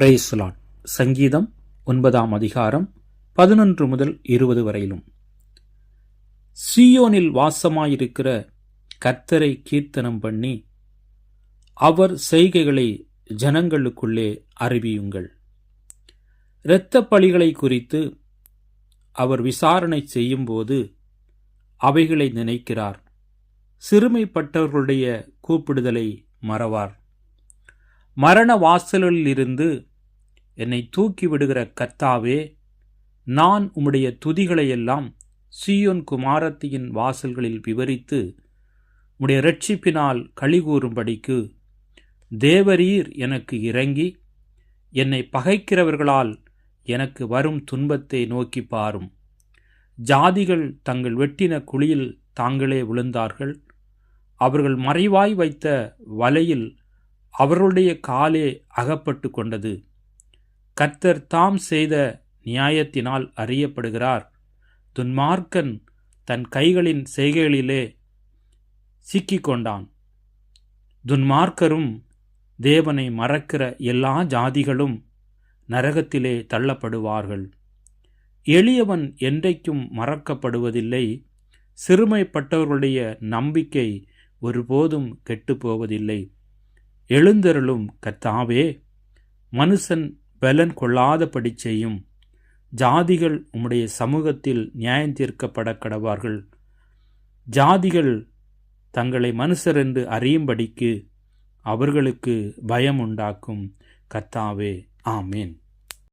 Praise the Lord. சங்கீதம் 9ஆம் அதிகாரம் 11 முதல் 20 வரையிலும். சீயோனில் வாசமாயிருக்கிற கர்த்தரை கீர்த்தனம் பண்ணி அவர் செய்கைகளை ஜனங்களுக்குள்ளே அறிவியுங்கள். இரத்த பலிகளை குறித்து அவர் விசாரணை செய்யும்போது அவைகளை நினைக்கிறார். சிறுமைப்பட்டவர்களுடைய கூப்பிடுதலை மறவார். மரண வாசலில் இருந்து என்னை தூக்கி விடுகிற கர்த்தாவே, நான் உம்முடைய துதிகளையெல்லாம் சீயோன் குமாரத்தியின் வாசல்களில் விவரித்து உம்முடைய இரட்சிப்பினால் களிகூறும்படிக்கு தேவரீர் எனக்கு இறங்கி என்னை பகைக்கிறவர்களால் எனக்கு வரும் துன்பத்தை நோக்கி பாரும். ஜாதிகள் தங்கள் வெட்டின குழியில் தாங்களே விழுந்தார்கள். அவர்கள் மறைவாய் வைத்த வலையில் அவர்களுடைய காலே அகப்பட்டு கொண்டது. கர்த்தர் தாம் செய்த நியாயத்தினால் அறியப்படுகிறார். துன்மார்க்கன் தன் கைகளின் செய்கைகளிலே சிக்கிக்கொண்டான். துன்மார்க்கரும் தேவனை மறக்கிற எல்லா ஜாதிகளும் நரகத்திலே தள்ளப்படுவார்கள். எளியவன் என்றைக்கும் மறக்கப்படுவதில்லை. சிறுமைப்பட்டவர்களுடைய நம்பிக்கை ஒருபோதும் கெட்டுப்போவதில்லை. எழுந்தருளும் கர்த்தாவே, மனுஷன் பலன் கொள்ளாதபடி செய்யும். ஜாதிகள் உம்முடைய சமூகத்தில் நியாயம் தீர்க்கப்பட கடவார்கள். ஜாதிகள் தங்களை மனுஷர் என்று அறியும்படிக்கு அவர்களுக்கு பயம் உண்டாக்கும் கர்த்தாவே. ஆமேன்.